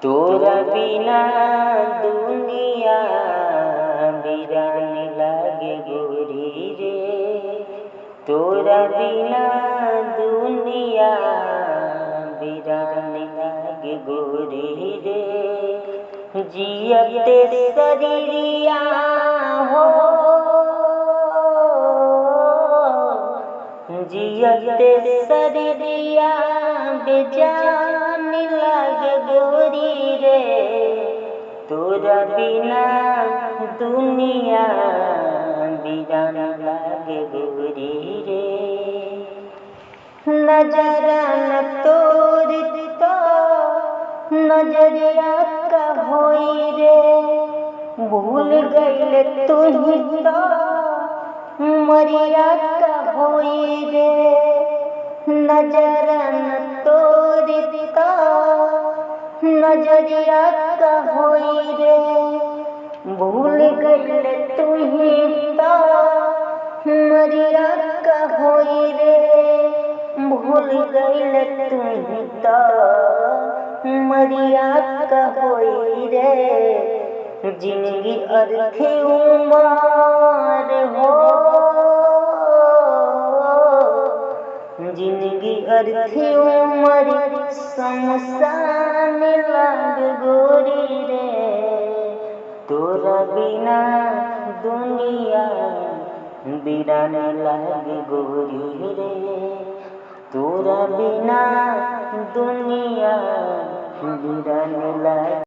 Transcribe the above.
तोरा बिना दुनिया वीरान लागे गोरी रे। तोरा बिना दुनिया वीरान लागे गोरी रे। जियते शरीरिया हो, जियते शरीरिया बेजान लागे गोरी रे। तोरा बिना दुनिया वीरान लागे गोरी रे। नजरा न तोरी तो नजरिया का होई रे। भूल गइल तुही तो मरिया का होई रे। नजरा न तोरी तो नजरिया का होई रे। भूल गइल तुही तो मरिया का होई रे। भूल गइल तुही तो मरिया का होई रे। जिंदगी अर्थी उमर हो, जिंदगी अर्थी उमर शमशान लाग गोरी रे। तोरा बिना दुनिया वीरान लाग गोरी रे। तोरा बिना दुनिया वीरान लाग